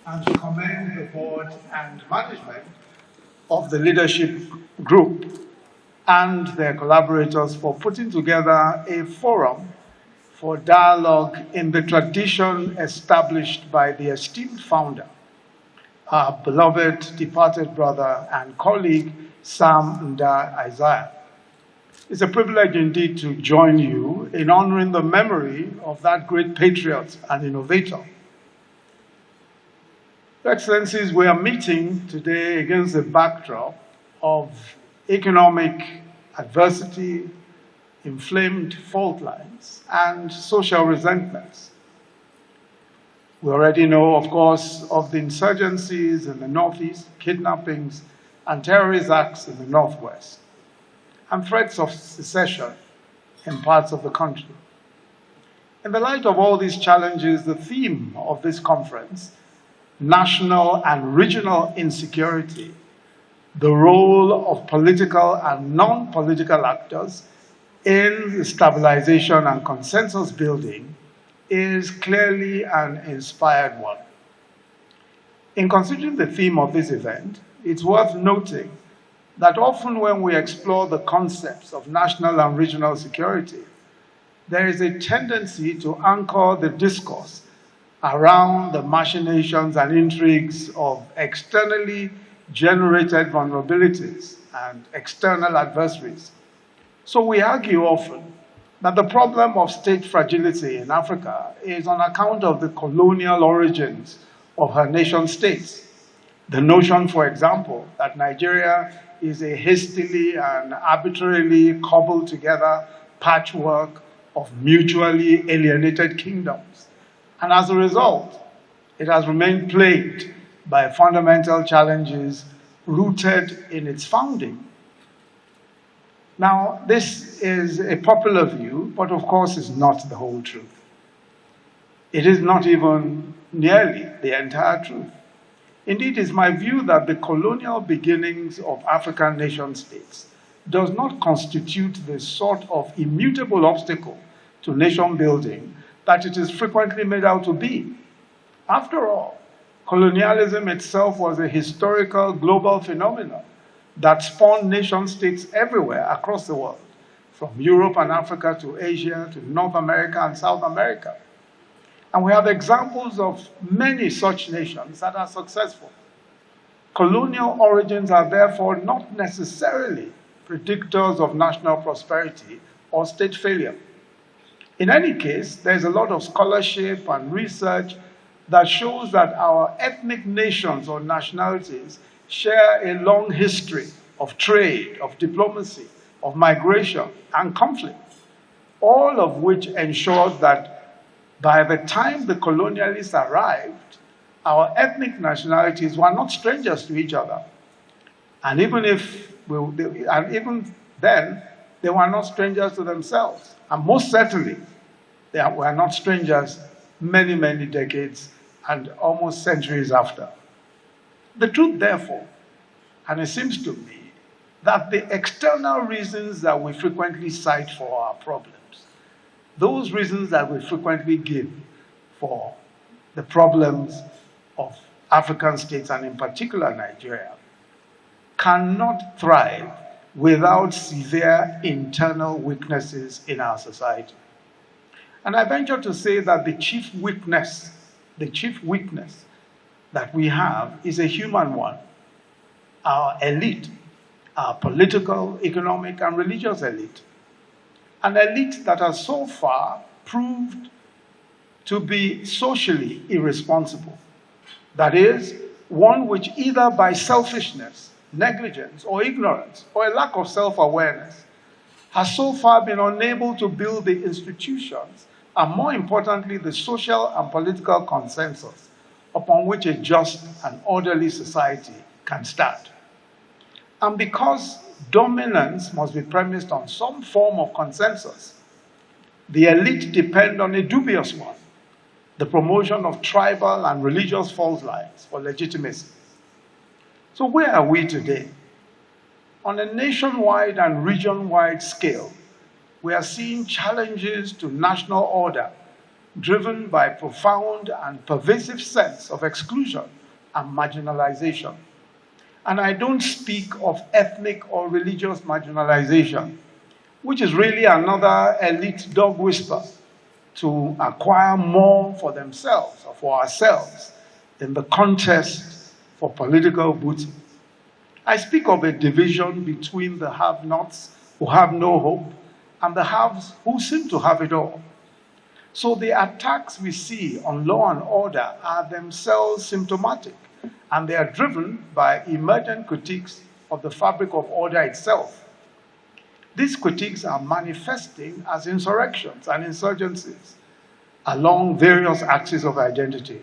and to commend the board and management of the leadership group and their collaborators for putting together a forum for dialogue in the tradition established by the esteemed founder, our beloved departed brother and colleague, Sam Nda Isaiah. It's a privilege indeed to join you in honoring the memory of that great patriot and innovator. Your Excellencies, we are meeting today against the backdrop of economic adversity, inflamed fault lines, and social resentments. We already know, of course, of the insurgencies in the northeast, kidnappings, and terrorist acts in the northwest, and threats of secession in parts of the country. In the light of all these challenges, the theme of this conference, national and regional insecurity, the role of political and non-political actors in the stabilization and consensus building, is clearly an inspired one. In considering the theme of this event, it's worth noting that often when we explore the concepts of national and regional security, there is a tendency to anchor the discourse around the machinations and intrigues of externally generated vulnerabilities and external adversaries. So we argue often that the problem of state fragility in Africa is on account of the colonial origins of her nation states. The notion, for example, that Nigeria is a hastily and arbitrarily cobbled together patchwork of mutually alienated kingdoms. And as a result, it has remained plagued by fundamental challenges rooted in its founding. Now, this is a popular view, but of course is not the whole truth. It is not even nearly the entire truth. Indeed, it is my view that the colonial beginnings of African nation states does not constitute the sort of immutable obstacle to nation building that it is frequently made out to be. After all, colonialism itself was a historical global phenomenon that spawned nation states everywhere across the world, from Europe and Africa to Asia to North America and South America. And we have examples of many such nations that are successful. Colonial origins are therefore not necessarily predictors of national prosperity or state failure. In any case, there's a lot of scholarship and research that shows that our ethnic nations or nationalities share a long history of trade, of diplomacy, of migration, and conflict, all of which ensured that by the time the colonialists arrived, our ethnic nationalities were not strangers to each other. And even then, they were not strangers to themselves. And most certainly, they were not strangers many, many decades and almost centuries after. The truth, therefore, and it seems to me, that the external reasons that we frequently cite for our problems, those reasons that we frequently give for the problems of African states, and in particular Nigeria, cannot thrive without severe internal weaknesses in our society. And I venture to say that the chief weakness that we have is a human one. Our elite, our political, economic, and religious elite. An elite that has so far proved to be socially irresponsible. That is, one which either by selfishness, negligence, or ignorance, or a lack of self-awareness, has so far been unable to build the institutions, and more importantly, the social and political consensus upon which a just and orderly society can stand. And because dominance must be premised on some form of consensus, the elite depend on a dubious one, the promotion of tribal and religious fault lines for legitimacy. So where are we today? On a nationwide and region-wide scale, we are seeing challenges to national order driven by a profound and pervasive sense of exclusion and marginalization. And I don't speak of ethnic or religious marginalization, which is really another elite dog whisper to acquire more for themselves or for ourselves in the contest for political booty. I speak of a division between the have-nots who have no hope and the haves who seem to have it all. So the attacks we see on law and order are themselves symptomatic, and they are driven by emergent critiques of the fabric of order itself. These critiques are manifesting as insurrections and insurgencies along various axes of identity.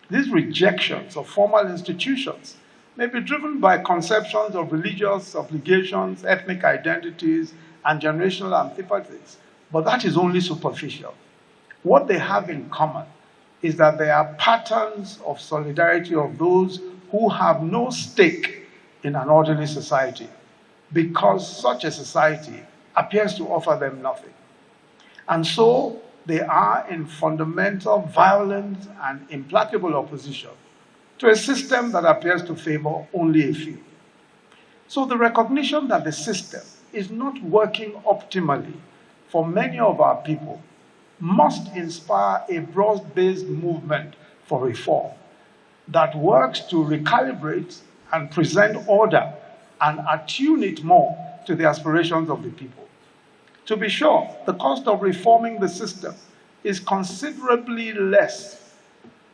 These rejections of formal institutions may be driven by conceptions of religious obligations, ethnic identities, and generational antipathies, but that is only superficial. What they have in common is that they are patterns of solidarity of those who have no stake in an orderly society, because such a society appears to offer them nothing. And so they are in fundamental, violent, and implacable opposition to a system that appears to favor only a few. So the recognition that the system is not working optimally for many of our people must inspire a broad-based movement for reform that works to recalibrate and present order and attune it more to the aspirations of the people. To be sure, the cost of reforming the system is considerably less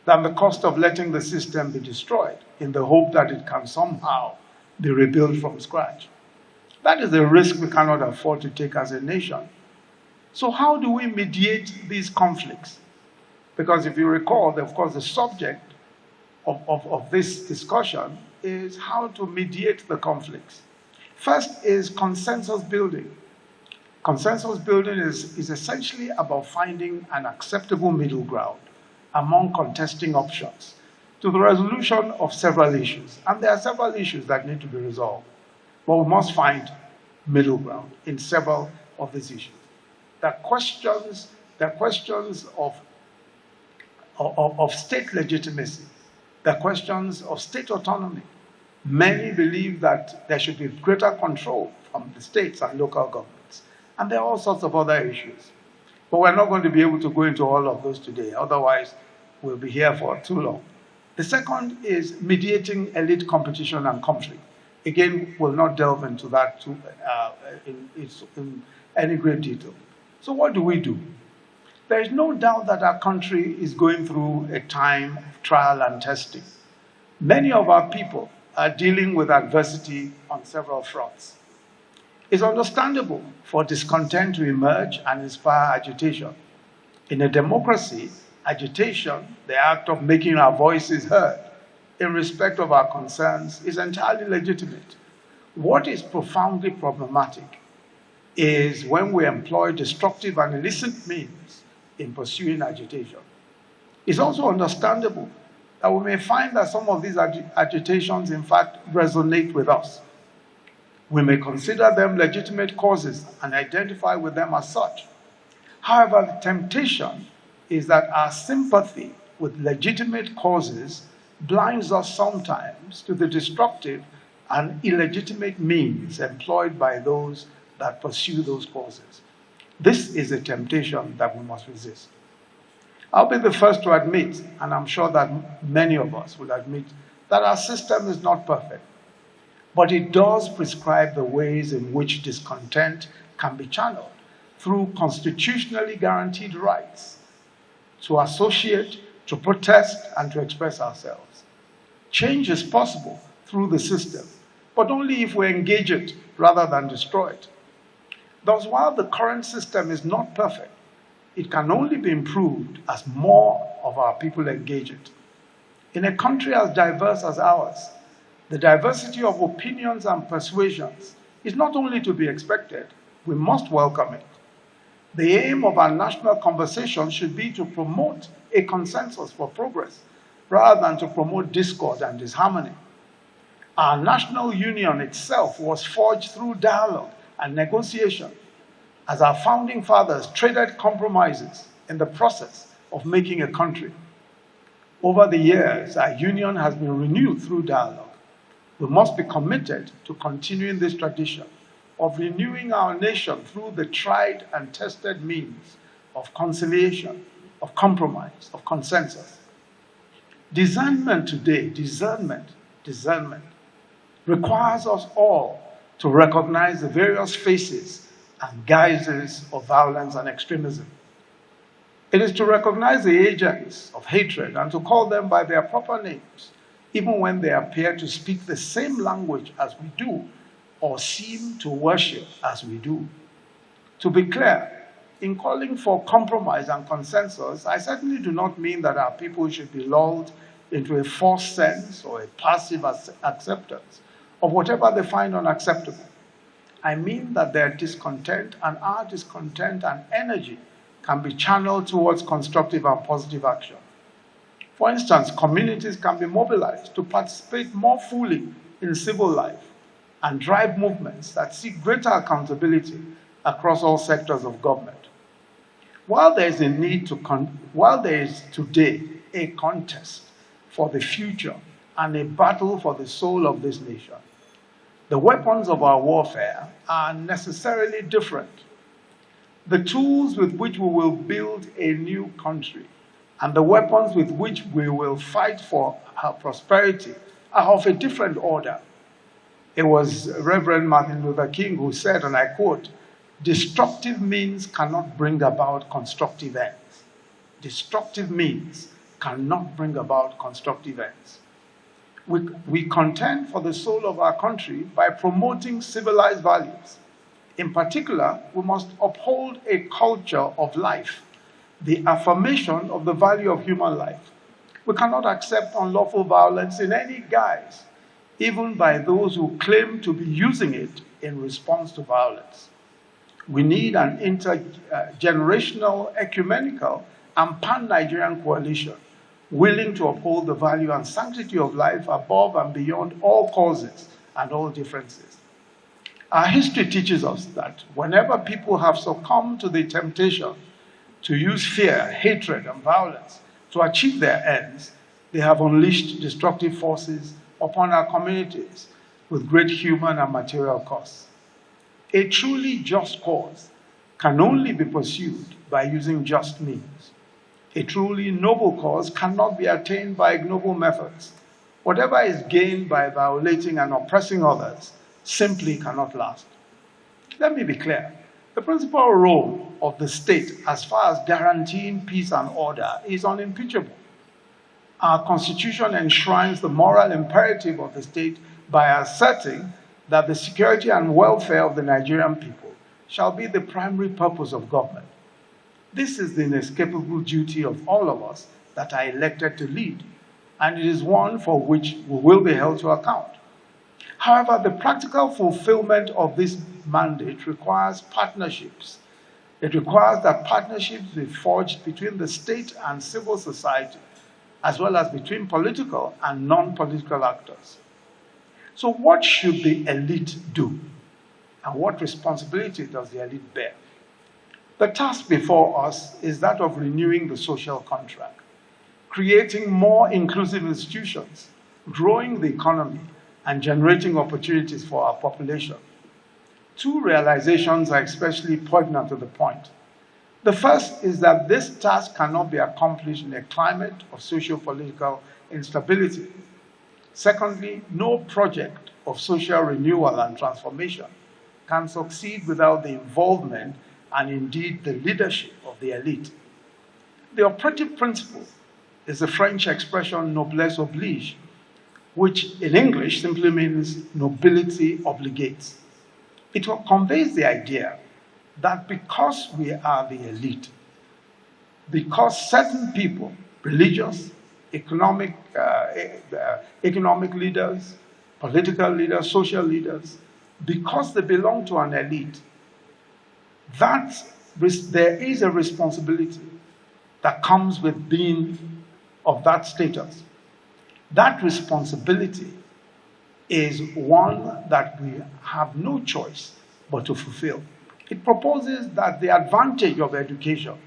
than the cost of letting the system be destroyed in the hope that it can somehow be rebuilt from scratch. That is a risk we cannot afford to take as a nation. So how do we mediate these conflicts? Because if you recall, of course, the subject of this discussion is how to mediate the conflicts. First is consensus building. Consensus building is essentially about finding an acceptable middle ground among contesting options to the resolution of several issues. And there are several issues that need to be resolved, but we must find middle ground in several of these issues. The questions of state legitimacy, the questions of state autonomy. Many believe that there should be greater control from the states and local governments. And there are all sorts of other issues. But we're not going to be able to go into all of those today. Otherwise, we'll be here for too long. The second is mediating elite competition and conflict. Again, we'll not delve into that in any great detail. So what do? There is no doubt that our country is going through a time of trial and testing. Many of our people are dealing with adversity on several fronts. It's understandable for discontent to emerge and inspire agitation. In a democracy, agitation, the act of making our voices heard in respect of our concerns, is entirely legitimate. What is profoundly problematic is when we employ destructive and illicit means in pursuing agitation. It's also understandable that we may find that some of these agitations, in fact, resonate with us. We may consider them legitimate causes and identify with them as such. However, the temptation is that our sympathy with legitimate causes blinds us sometimes to the destructive and illegitimate means employed by those that pursue those causes. This is a temptation that we must resist. I'll be the first to admit, and I'm sure that many of us will admit, that our system is not perfect. But it does prescribe the ways in which discontent can be channeled through constitutionally guaranteed rights to associate, to protest, and to express ourselves. Change is possible through the system, but only if we engage it rather than destroy it. Thus, while the current system is not perfect, it can only be improved as more of our people engage it. In a country as diverse as ours, the diversity of opinions and persuasions is not only to be expected, we must welcome it. The aim of our national conversation should be to promote a consensus for progress, rather than to promote discord and disharmony. Our national union itself was forged through dialogue and negotiation, as our founding fathers traded compromises in the process of making a country. Over the years, our union has been renewed through dialogue. We must be committed to continuing this tradition of renewing our nation through the tried and tested means of conciliation, of compromise, of consensus. Discernment today, discernment requires us all to recognize the various faces and guises of violence and extremism. It is to recognize the agents of hatred and to call them by their proper names, even when they appear to speak the same language as we do or seem to worship as we do. To be clear, in calling for compromise and consensus, I certainly do not mean that our people should be lulled into a false sense or a passive acceptance of whatever they find unacceptable. I mean that their discontent and our discontent and energy can be channeled towards constructive and positive action. For instance, communities can be mobilized to participate more fully in civil life and drive movements that seek greater accountability across all sectors of government. While there is today a contest for the future and a battle for the soul of this nation, the weapons of our warfare are necessarily different. The tools with which we will build a new country and the weapons with which we will fight for our prosperity are of a different order. It was Reverend Martin Luther King who said, and I quote, "Destructive means cannot bring about constructive ends." Destructive means cannot bring about constructive ends. We contend for the soul of our country by promoting civilized values. In particular, we must uphold a culture of life, the affirmation of the value of human life. We cannot accept unlawful violence in any guise, even by those who claim to be using it in response to violence. We need an intergenerational, ecumenical, and pan-Nigerian coalition willing to uphold the value and sanctity of life above and beyond all causes and all differences. Our history teaches us that whenever people have succumbed to the temptation to use fear, hatred, and violence to achieve their ends, they have unleashed destructive forces upon our communities with great human and material costs. A truly just cause can only be pursued by using just means. A truly noble cause cannot be attained by ignoble methods. Whatever is gained by violating and oppressing others simply cannot last. Let me be clear. The principal role of the state as far as guaranteeing peace and order is unimpeachable. Our Constitution enshrines the moral imperative of the state by asserting that the security and welfare of the Nigerian people shall be the primary purpose of government. This is the inescapable duty of all of us that are elected to lead, and it is one for which we will be held to account. However, the practical fulfillment of this mandate requires partnerships. It requires that partnerships be forged between the state and civil society, as well as between political and non-political actors. So what should the elite do? And what responsibility does the elite bear? The task before us is that of renewing the social contract, creating more inclusive institutions, growing the economy, and generating opportunities for our population. Two realizations are especially poignant to the point. The first is that this task cannot be accomplished in a climate of socio-political instability. Secondly, no project of social renewal and transformation can succeed without the involvement and indeed the leadership of the elite. The operative principle is the French expression noblesse oblige, which in English simply means nobility obligates. It conveys the idea that because we are the elite, because certain people, religious, economic leaders, political leaders, social leaders, because they belong to an elite, there is a responsibility that comes with being of that status. That responsibility is one that we have no choice but to fulfill. It proposes that the advantage of education,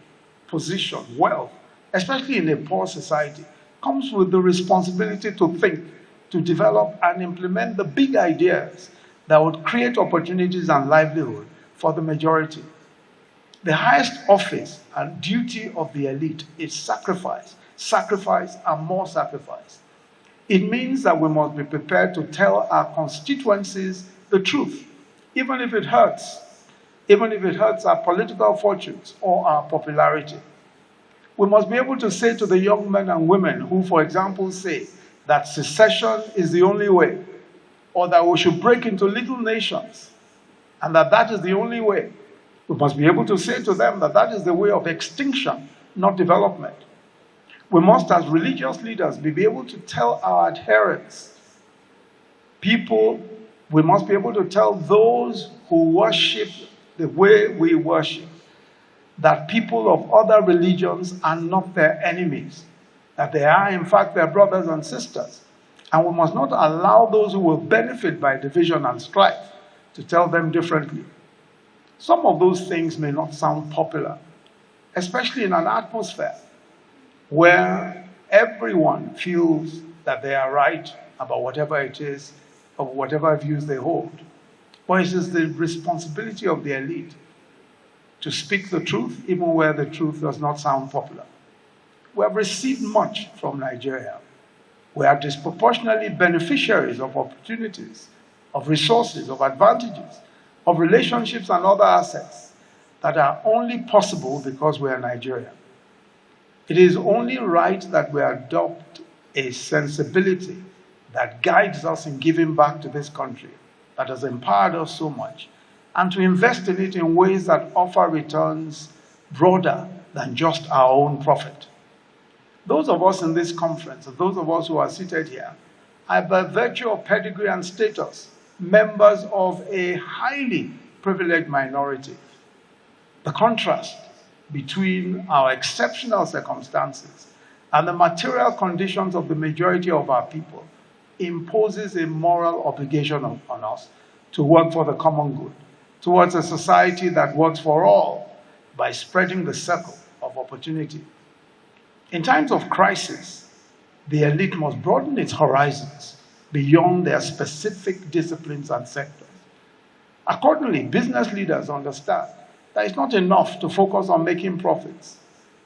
position, wealth, especially in a poor society, comes with the responsibility to think, to develop and implement the big ideas that would create opportunities and livelihood for the majority. The highest office and duty of the elite is sacrifice, sacrifice, and more sacrifice. It means that we must be prepared to tell our constituencies the truth, even if it hurts our political fortunes or our popularity. We must be able to say to the young men and women who, for example, say that secession is the only way, or that we should break into little nations, and that is the only way. We must be able to say to them that is the way of extinction, not development. We must, as religious leaders, be able to tell our adherents, we must be able to tell those who worship the way we worship, that people of other religions are not their enemies, that they are, in fact, their brothers and sisters. And we must not allow those who will benefit by division and strife to tell them differently. Some of those things may not sound popular, especially in an atmosphere where everyone feels that they are right about whatever it is, or whatever views they hold. But it is the responsibility of the elite to speak the truth, even where the truth does not sound popular. We have received much from Nigeria. We are disproportionately beneficiaries of opportunities, of resources, of advantages, of relationships and other assets that are only possible because we are Nigerian. It is only right that we adopt a sensibility that guides us in giving back to this country that has empowered us so much, and to invest in it in ways that offer returns broader than just our own profit. Those of us in this conference, and those of us who are seated here, are by virtue of pedigree and status, members of a highly privileged minority. The contrast between our exceptional circumstances and the material conditions of the majority of our people imposes a moral obligation on us to work for the common good, towards a society that works for all by spreading the circle of opportunity. In times of crisis, the elite must broaden its horizons beyond their specific disciplines and sectors. Accordingly, business leaders understand that it's not enough to focus on making profits.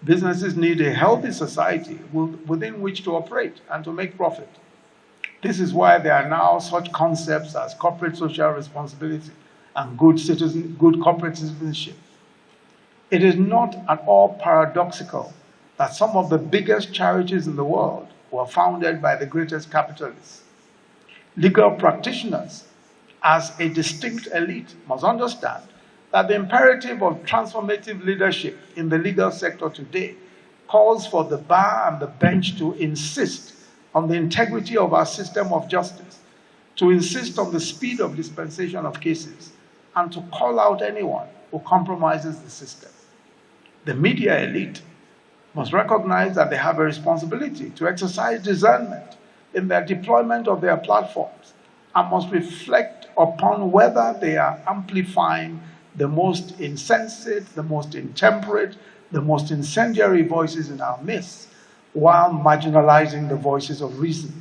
Businesses need a healthy society within which to operate and to make profit. This is why there are now such concepts as corporate social responsibility and good corporate citizenship. It is not at all paradoxical that some of the biggest charities in the world were founded by the greatest capitalists. Legal practitioners, as a distinct elite, must understand that the imperative of transformative leadership in the legal sector today calls for the bar and the bench to insist on the integrity of our system of justice, to insist on the speed of dispensation of cases, and to call out anyone who compromises the system. The media elite must recognize that they have a responsibility to exercise discernment in their deployment of their platforms, and must reflect upon whether they are amplifying the most insensate, the most intemperate, the most incendiary voices in our midst, while marginalizing the voices of reason.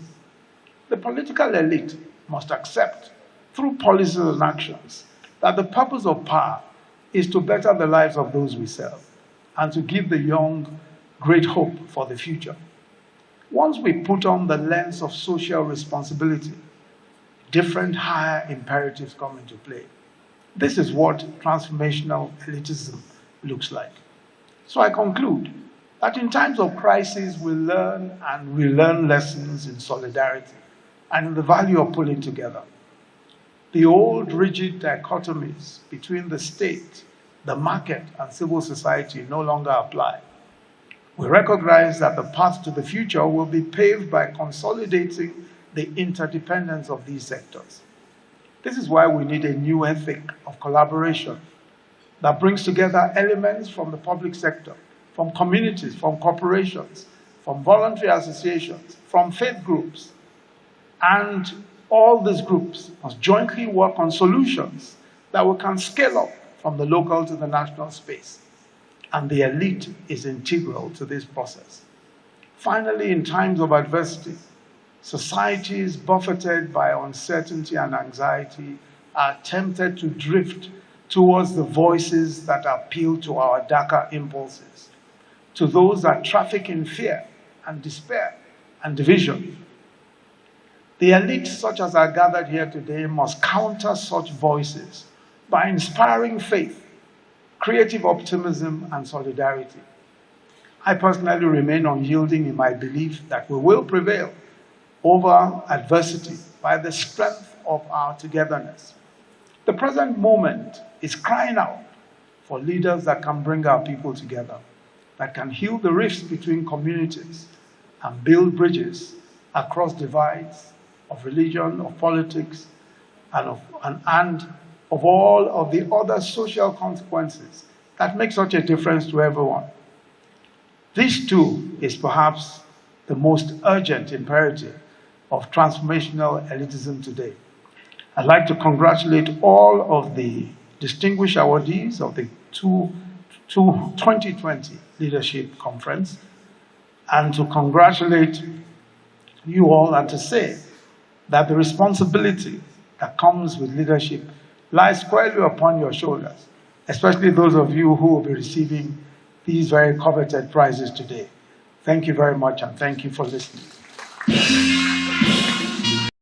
The political elite must accept, through policies and actions, that the purpose of power is to better the lives of those we serve and to give the young great hope for the future. Once we put on the lens of social responsibility, different higher imperatives come into play. This is what transformational elitism looks like. So I conclude that in times of crisis, we learn and relearn lessons in solidarity and in the value of pulling together. The old rigid dichotomies between the state, the market, and civil society no longer apply. We recognize that the path to the future will be paved by consolidating the interdependence of these sectors. This is why we need a new ethic of collaboration that brings together elements from the public sector, from communities, from corporations, from voluntary associations, from faith groups. And all these groups must jointly work on solutions that we can scale up from the local to the national space. and the elite is integral to this process. Finally, in times of adversity, societies buffeted by uncertainty and anxiety are tempted to drift towards the voices that appeal to our darker impulses, to those that traffic in fear and despair and division. The elites, such as are gathered here today, must counter such voices by inspiring faith, creative optimism, and solidarity. I personally remain unyielding in my belief that we will prevail over adversity by the strength of our togetherness. The present moment is crying out for leaders that can bring our people together, that can heal the rifts between communities and build bridges across divides of religion, of politics, and of all of the other social consequences that make such a difference to everyone. This too is perhaps the most urgent imperative of transformational elitism today. I'd like to congratulate all of the distinguished awardees of the 2020 Leadership Conference, and to congratulate you all and to say that the responsibility that comes with leadership lies squarely upon your shoulders, especially those of you who will be receiving these very coveted prizes today. Thank you very much, and thank you for listening.